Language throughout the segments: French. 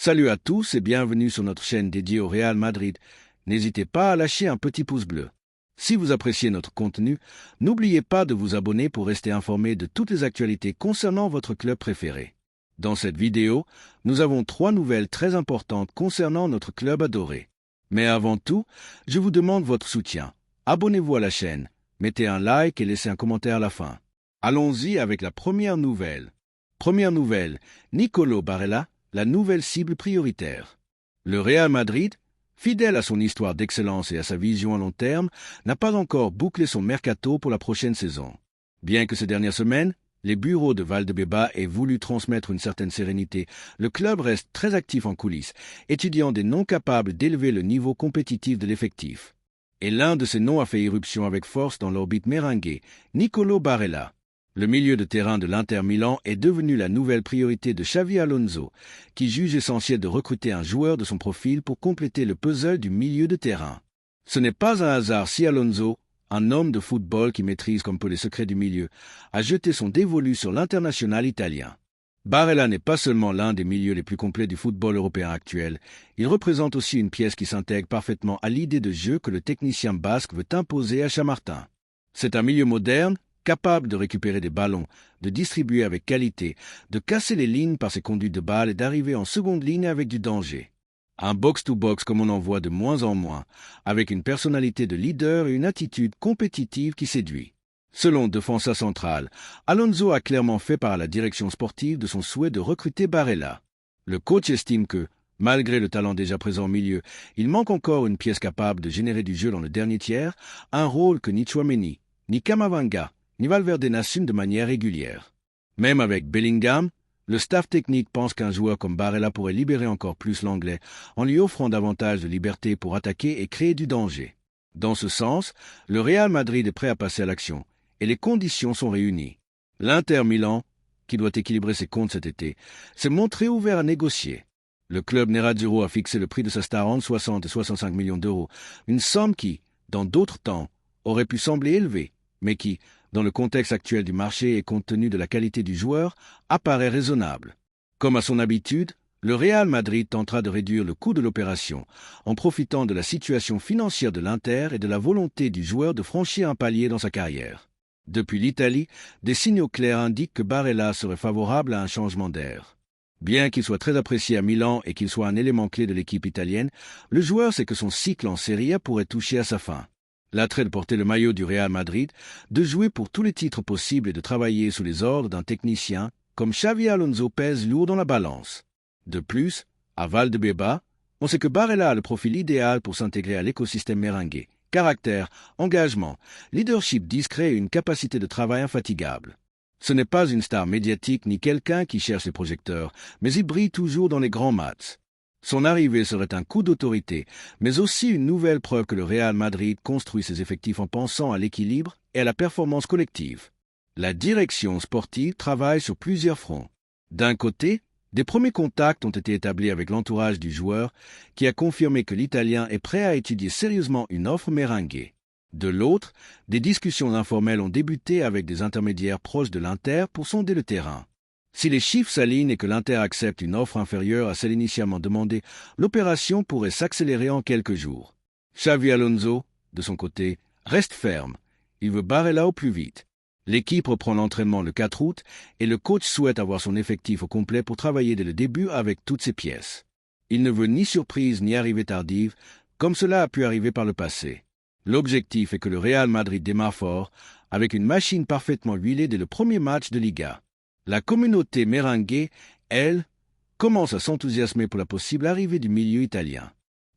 Salut à tous et bienvenue sur notre chaîne dédiée au Real Madrid. N'hésitez pas à lâcher un petit pouce bleu. Si vous appréciez notre contenu, n'oubliez pas de vous abonner pour rester informé de toutes les actualités concernant votre club préféré. Dans cette vidéo, nous avons 3 nouvelles très importantes concernant notre club adoré. Mais avant tout, je vous demande votre soutien. Abonnez-vous à la chaîne, mettez un like et laissez un commentaire à la fin. Allons-y avec la première nouvelle. Première nouvelle, Nicolo Barella, la nouvelle cible prioritaire. Le Real Madrid, fidèle à son histoire d'excellence et à sa vision à long terme, n'a pas encore bouclé son mercato pour la prochaine saison. Bien que ces dernières semaines, les bureaux de Valdebeba aient voulu transmettre une certaine sérénité, le club reste très actif en coulisses, étudiant des noms capables d'élever le niveau compétitif de l'effectif. Et l'un de ces noms a fait irruption avec force dans l'orbite merengue, Nicolo Barella. Le milieu de terrain de l'Inter Milan est devenu la nouvelle priorité de Xavi Alonso, qui juge essentiel de recruter un joueur de son profil pour compléter le puzzle du milieu de terrain. Ce n'est pas un hasard si Alonso, un homme de football qui maîtrise comme peu les secrets du milieu, a jeté son dévolu sur l'international italien. Barella n'est pas seulement l'un des milieux les plus complets du football européen actuel, il représente aussi une pièce qui s'intègre parfaitement à l'idée de jeu que le technicien basque veut imposer à Chamartin. C'est un milieu moderne, capable de récupérer des ballons, de distribuer avec qualité, de casser les lignes par ses conduites de balles et d'arriver en seconde ligne avec du danger. Un box-to-box comme on en voit de moins en moins, avec une personnalité de leader et une attitude compétitive qui séduit. Selon Defensa Central, Alonso a clairement fait part à la direction sportive de son souhait de recruter Barella. Le coach estime que, malgré le talent déjà présent au milieu, il manque encore une pièce capable de générer du jeu dans le dernier tiers, un rôle que ni Tchouaméni, ni Camavinga, ni Valverde n'assume de manière régulière. Même avec Bellingham, le staff technique pense qu'un joueur comme Barella pourrait libérer encore plus l'anglais en lui offrant davantage de liberté pour attaquer et créer du danger. Dans ce sens, le Real Madrid est prêt à passer à l'action et les conditions sont réunies. L'Inter Milan, qui doit équilibrer ses comptes cet été, s'est montré ouvert à négocier. Le club Nerazzurro a fixé le prix de sa star entre 60 et 65 millions d'euros, une somme qui, dans d'autres temps, aurait pu sembler élevée, mais qui, dans le contexte actuel du marché et compte tenu de la qualité du joueur, apparaît raisonnable. Comme à son habitude, le Real Madrid tentera de réduire le coût de l'opération en profitant de la situation financière de l'Inter et de la volonté du joueur de franchir un palier dans sa carrière. Depuis l'Italie, des signaux clairs indiquent que Barella serait favorable à un changement d'air. Bien qu'il soit très apprécié à Milan et qu'il soit un élément clé de l'équipe italienne, le joueur sait que son cycle en Serie A pourrait toucher à sa fin. L'attrait de porter le maillot du Real Madrid, de jouer pour tous les titres possibles et de travailler sous les ordres d'un technicien comme Xavi Alonso pèse lourd dans la balance. De plus, à Valdebeba, on sait que Barella a le profil idéal pour s'intégrer à l'écosystème merengue. Caractère, engagement, leadership discret et une capacité de travail infatigable. Ce n'est pas une star médiatique ni quelqu'un qui cherche les projecteurs, mais il brille toujours dans les grands matchs. Son arrivée serait un coup d'autorité, mais aussi une nouvelle preuve que le Real Madrid construit ses effectifs en pensant à l'équilibre et à la performance collective. La direction sportive travaille sur plusieurs fronts. D'un côté, des premiers contacts ont été établis avec l'entourage du joueur, qui a confirmé que l'Italien est prêt à étudier sérieusement une offre merengue. De l'autre, des discussions informelles ont débuté avec des intermédiaires proches de l'Inter pour sonder le terrain. Si les chiffres s'alignent et que l'Inter accepte une offre inférieure à celle initialement demandée, l'opération pourrait s'accélérer en quelques jours. Xavi Alonso, de son côté, reste ferme. Il veut Barella au plus vite. L'équipe reprend l'entraînement le 4 août et le coach souhaite avoir son effectif au complet pour travailler dès le début avec toutes ses pièces. Il ne veut ni surprise ni arrivée tardive, comme cela a pu arriver par le passé. L'objectif est que le Real Madrid démarre fort, avec une machine parfaitement huilée dès le premier match de Liga. La communauté merengue, elle, commence à s'enthousiasmer pour la possible arrivée du milieu italien.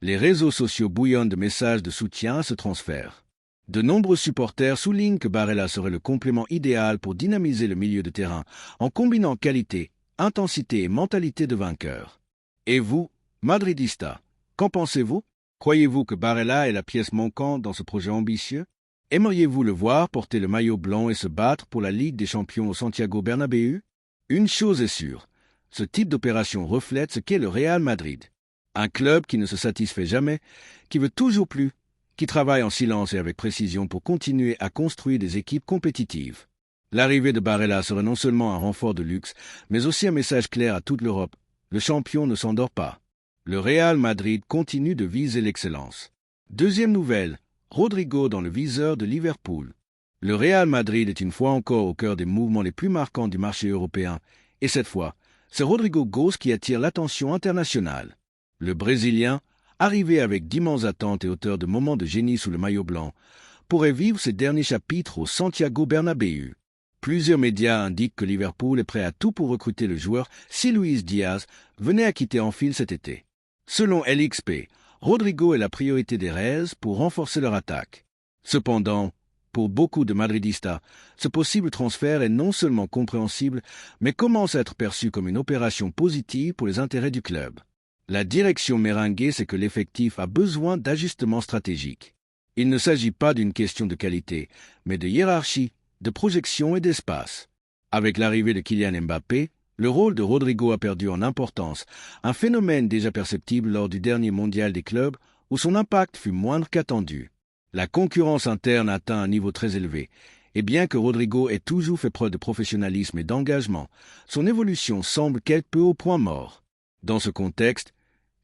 Les réseaux sociaux bouillonnent de messages de soutien à ce transfert. De nombreux supporters soulignent que Barella serait le complément idéal pour dynamiser le milieu de terrain en combinant qualité, intensité et mentalité de vainqueur. Et vous, Madridista, qu'en pensez-vous? Croyez-vous que Barella est la pièce manquante dans ce projet ambitieux? Aimeriez-vous le voir porter le maillot blanc et se battre pour la Ligue des Champions au Santiago Bernabéu? Une chose est sûre, ce type d'opération reflète ce qu'est le Real Madrid. Un club qui ne se satisfait jamais, qui veut toujours plus, qui travaille en silence et avec précision pour continuer à construire des équipes compétitives. L'arrivée de Barella serait non seulement un renfort de luxe, mais aussi un message clair à toute l'Europe. le champion ne s'endort pas. Le Real Madrid continue de viser l'excellence. Deuxième nouvelle, Rodrygo dans le viseur de Liverpool. Le Real Madrid est une fois encore au cœur des mouvements les plus marquants du marché européen, et cette fois, c'est Rodrygo Góes qui attire l'attention internationale. Le Brésilien, arrivé avec d'immenses attentes et auteur de moments de génie sous le maillot blanc, pourrait vivre ses derniers chapitres au Santiago Bernabéu. Plusieurs médias indiquent que Liverpool est prêt à tout pour recruter le joueur si Luis Diaz venait à quitter Anfield cet été. Selon LXP, Rodrygo est la priorité des Reds pour renforcer leur attaque. Cependant, pour beaucoup de Madridistas, ce possible transfert est non seulement compréhensible, mais commence à être perçu comme une opération positive pour les intérêts du club. La direction merengue sait que l'effectif a besoin d'ajustements stratégiques. Il ne s'agit pas d'une question de qualité, mais de hiérarchie, de projection et d'espace. Avec l'arrivée de Kylian Mbappé, le rôle de Rodrygo a perdu en importance, un phénomène déjà perceptible lors du dernier mondial des clubs où son impact fut moindre qu'attendu. La concurrence interne atteint un niveau très élevé, et bien que Rodrygo ait toujours fait preuve de professionnalisme et d'engagement, son évolution semble quelque peu au point mort. Dans ce contexte,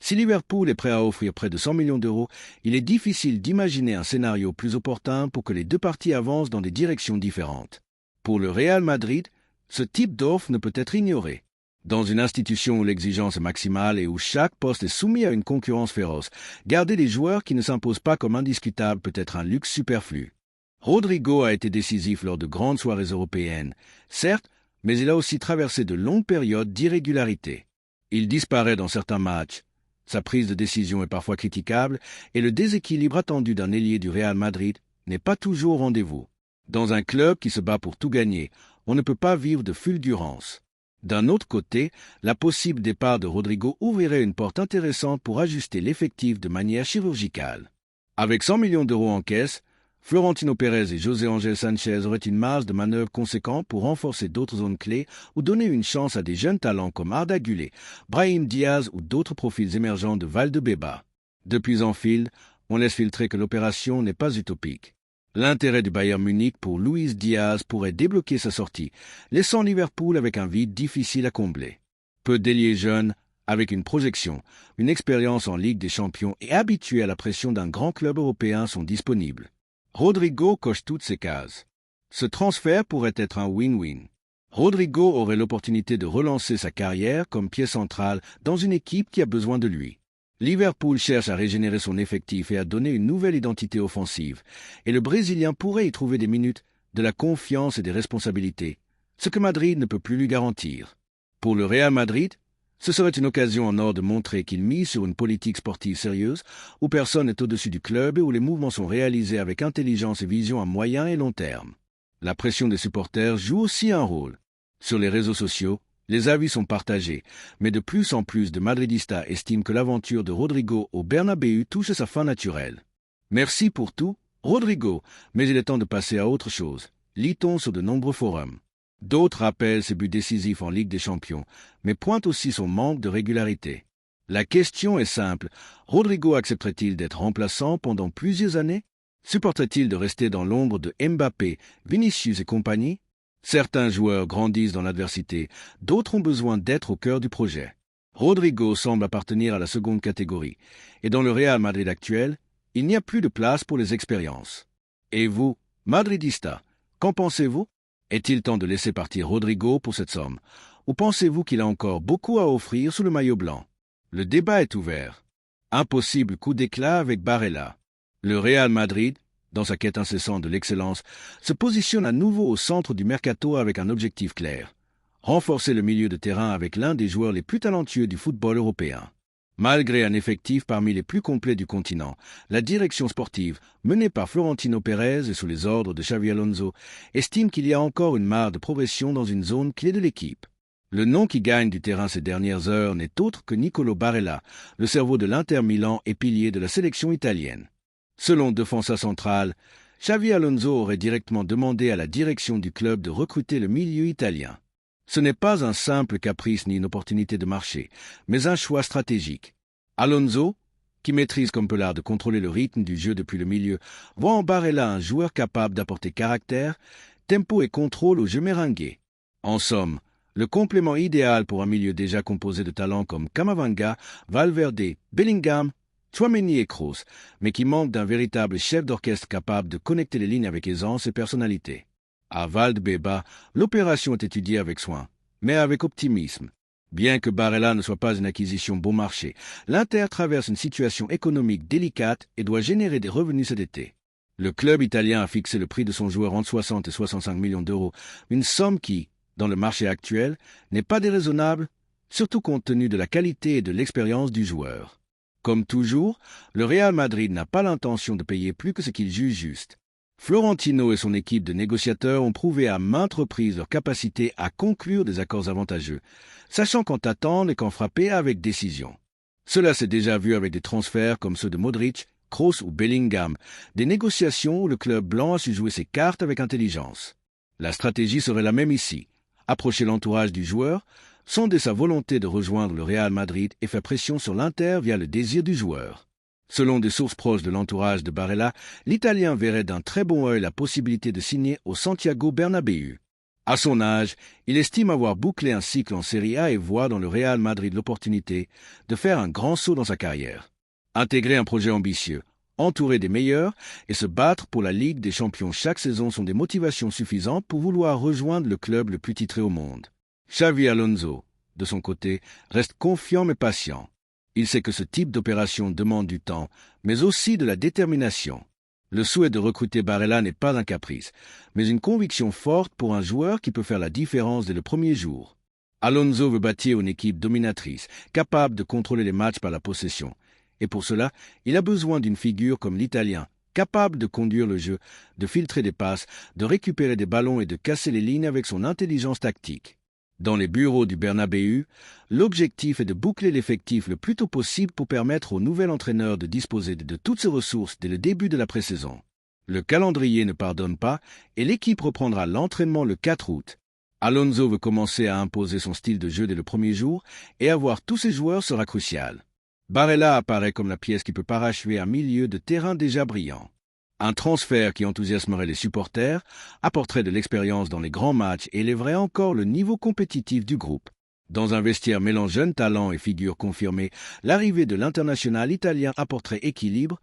si Liverpool est prêt à offrir près de 100 millions d'euros, il est difficile d'imaginer un scénario plus opportun pour que les deux parties avancent dans des directions différentes. Pour le Real Madrid, ce type d'offre ne peut être ignoré. Dans une institution où l'exigence est maximale et où chaque poste est soumis à une concurrence féroce, garder des joueurs qui ne s'imposent pas comme indiscutables peut être un luxe superflu. Rodrygo a été décisif lors de grandes soirées européennes, certes, mais il a aussi traversé de longues périodes d'irrégularité. Il disparaît dans certains matchs. Sa prise de décision est parfois critiquable et le déséquilibre attendu d'un ailier du Real Madrid n'est pas toujours au rendez-vous. Dans un club qui se bat pour tout gagner, on ne peut pas vivre de fulgurance. D'un autre côté, la possible départ de Rodrygo ouvrirait une porte intéressante pour ajuster l'effectif de manière chirurgicale. Avec 100 millions d'euros en caisse, Florentino Pérez et José Ángel Sánchez auraient une marge de manœuvre conséquente pour renforcer d'autres zones clés ou donner une chance à des jeunes talents comme Arda Güler, Brahim Diaz ou d'autres profils émergents de Valdebeba. Depuis Anfield, on laisse filtrer que l'opération n'est pas utopique. L'intérêt du Bayern Munich pour Luis Diaz pourrait débloquer sa sortie, laissant Liverpool avec un vide difficile à combler. Peu d'ailiers jeunes, avec une projection, une expérience en Ligue des Champions et habitués à la pression d'un grand club européen sont disponibles. Rodrygo coche toutes ces cases. Ce transfert pourrait être un win-win. Rodrygo aurait l'opportunité de relancer sa carrière comme pied central dans une équipe qui a besoin de lui. Liverpool cherche à régénérer son effectif et à donner une nouvelle identité offensive, et le Brésilien pourrait y trouver des minutes, de la confiance et des responsabilités, ce que Madrid ne peut plus lui garantir. Pour le Real Madrid, ce serait une occasion en or de montrer qu'il mise sur une politique sportive sérieuse, où personne n'est au-dessus du club et où les mouvements sont réalisés avec intelligence et vision à moyen et long terme. La pression des supporters joue aussi un rôle. Sur les réseaux sociaux, les avis sont partagés, mais de plus en plus de Madridistas estiment que l'aventure de Rodrygo au Bernabéu touche à sa fin naturelle. Merci pour tout, Rodrygo, mais il est temps de passer à autre chose, lit-on sur de nombreux forums. D'autres rappellent ses buts décisifs en Ligue des Champions, mais pointent aussi son manque de régularité. La question est simple, Rodrygo accepterait-il d'être remplaçant pendant plusieurs années? Supporterait-il de rester dans l'ombre de Mbappé, Vinicius et compagnie? Certains joueurs grandissent dans l'adversité, d'autres ont besoin d'être au cœur du projet. Rodrygo semble appartenir à la seconde catégorie, et dans le Real Madrid actuel, il n'y a plus de place pour les expériences. Et vous, Madridista, qu'en pensez-vous? Est-il temps de laisser partir Rodrygo pour cette somme, ou pensez-vous qu'il a encore beaucoup à offrir sous le maillot blanc? Le débat est ouvert. Un possible coup d'éclat avec Barella. Le Real Madrid, dans sa quête incessante de l'excellence, se positionne à nouveau au centre du mercato avec un objectif clair. Renforcer le milieu de terrain avec l'un des joueurs les plus talentueux du football européen. Malgré un effectif parmi les plus complets du continent, la direction sportive, menée par Florentino Pérez et sous les ordres de Xabi Alonso, estime qu'il y a encore une marge de progression dans une zone clé de l'équipe. Le nom qui gagne du terrain ces dernières heures n'est autre que Nicolo Barella, le cerveau de l'Inter Milan et pilier de la sélection italienne. Selon Defensa Central, Xabi Alonso aurait directement demandé à la direction du club de recruter le milieu italien. Ce n'est pas un simple caprice ni une opportunité de marché, mais un choix stratégique. Alonso, qui maîtrise comme peu l'art de contrôler le rythme du jeu depuis le milieu, voit en Barella un joueur capable d'apporter caractère, tempo et contrôle au jeu merengue. En somme, Le complément idéal pour un milieu déjà composé de talents comme Camavinga, Valverde, Bellingham, Tchouaméni et Kroos, mais qui manque d'un véritable chef d'orchestre capable de connecter les lignes avec aisance et personnalité. À Valdebebas, l'opération est étudiée avec soin, mais avec optimisme. Bien que Barella ne soit pas une acquisition bon marché, l'Inter traverse une situation économique délicate et doit générer des revenus cet été. Le club italien a fixé le prix de son joueur entre 60 et 65 millions d'euros, une somme qui, dans le marché actuel, n'est pas déraisonnable, surtout compte tenu de la qualité et de l'expérience du joueur. Comme toujours, le Real Madrid n'a pas l'intention de payer plus que ce qu'il juge juste. Florentino et son équipe de négociateurs ont prouvé à maintes reprises leur capacité à conclure des accords avantageux, sachant quand attendre et quand frapper avec décision. Cela s'est déjà vu avec des transferts comme ceux de Modric, Kroos ou Bellingham, des négociations où le club blanc a su jouer ses cartes avec intelligence. La stratégie serait la même ici. Approcher l'entourage du joueur, sonder sa volonté de rejoindre le Real Madrid et faire pression sur l'Inter via le désir du joueur. Selon des sources proches de l'entourage de Barella, l'Italien verrait d'un très bon œil la possibilité de signer au Santiago Bernabéu. À son âge, il estime avoir bouclé un cycle en Serie A et voit dans le Real Madrid l'opportunité de faire un grand saut dans sa carrière. Intégrer un projet ambitieux, entourer des meilleurs et se battre pour la Ligue des Champions chaque saison sont des motivations suffisantes pour vouloir rejoindre le club le plus titré au monde. Xavi Alonso, de son côté, reste confiant mais patient. Il sait que ce type d'opération demande du temps, mais aussi de la détermination. Le souhait de recruter Barella n'est pas un caprice, mais une conviction forte pour un joueur qui peut faire la différence dès le premier jour. Alonso veut bâtir une équipe dominatrice, capable de contrôler les matchs par la possession. Et pour cela, il a besoin d'une figure comme l'Italien, capable de conduire le jeu, de filtrer des passes, de récupérer des ballons et de casser les lignes avec son intelligence tactique. Dans les bureaux du Bernabéu, l'objectif est de boucler l'effectif le plus tôt possible pour permettre au nouvel entraîneur de disposer de toutes ses ressources dès le début de la pré-saison. Le calendrier ne pardonne pas et l'équipe reprendra l'entraînement le 4 août. Alonso veut commencer à imposer son style de jeu dès le premier jour et avoir tous ses joueurs sera crucial. Barella apparaît comme la pièce qui peut parachever un milieu de terrain déjà brillant. Un transfert qui enthousiasmerait les supporters, apporterait de l'expérience dans les grands matchs et élèverait encore le niveau compétitif du groupe. Dans un vestiaire mêlant jeunes talents et figures confirmées, l'arrivée de l'international italien apporterait équilibre,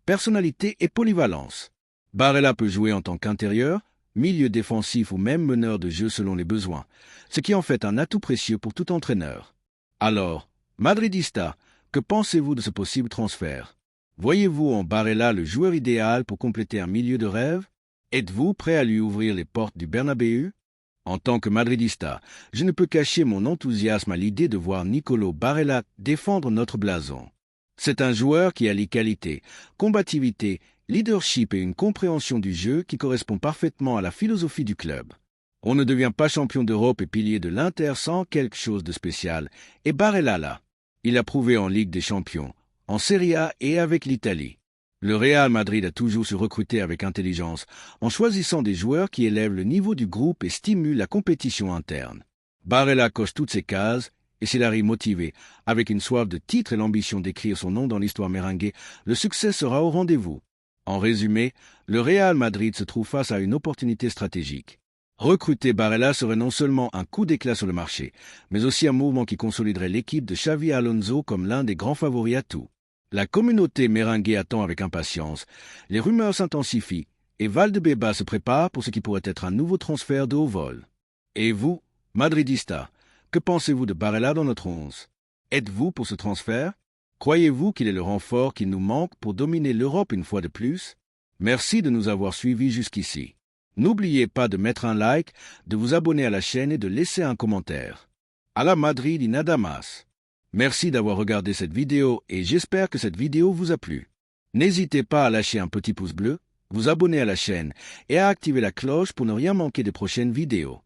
personnalité et polyvalence. Barella peut jouer en tant qu'intérieur, milieu défensif ou même meneur de jeu selon les besoins, ce qui en fait un atout précieux pour tout entraîneur. Alors, Madridista, que pensez-vous de ce possible transfert ? Voyez-vous en Barella le joueur idéal pour compléter un milieu de rêve ? Êtes-vous prêt à lui ouvrir les portes du Bernabéu ? En tant que madridista, je ne peux cacher mon enthousiasme à l'idée de voir Nicolo Barella défendre notre blason. C'est un joueur qui a les qualités, combativité, leadership et une compréhension du jeu qui correspond parfaitement à la philosophie du club. On ne devient pas champion d'Europe et pilier de l'Inter sans quelque chose de spécial, et Barella là. Il a prouvé en Ligue des Champions, en Serie A et avec l'Italie. Le Real Madrid a toujours su recruter avec intelligence, en choisissant des joueurs qui élèvent le niveau du groupe et stimulent la compétition interne. Barella coche toutes ces cases, et s'il arrive motivé, avec une soif de titre et l'ambition d'écrire son nom dans l'histoire merengue, le succès sera au rendez-vous. En résumé, le Real Madrid se trouve face à une opportunité stratégique. Recruter Barella serait non seulement un coup d'éclat sur le marché, mais aussi un mouvement qui consoliderait l'équipe de Xavi Alonso comme l'un des grands favoris à tout. La communauté merengue attend avec impatience, les rumeurs s'intensifient, et Valdebebas se prépare pour ce qui pourrait être un nouveau transfert de haut vol. Et vous, Madridista, que pensez-vous de Barella dans notre 11 ? Êtes-vous pour ce transfert ? Croyez-vous qu'il est le renfort qu'il nous manque pour dominer l'Europe une fois de plus ? Merci de nous avoir suivis jusqu'ici. N'oubliez pas de mettre un like, de vous abonner à la chaîne et de laisser un commentaire. A la Madrid y nada más. Merci d'avoir regardé cette vidéo et j'espère que cette vidéo vous a plu. N'hésitez pas à lâcher un petit pouce bleu, vous abonner à la chaîne et à activer la cloche pour ne rien manquer des prochaines vidéos.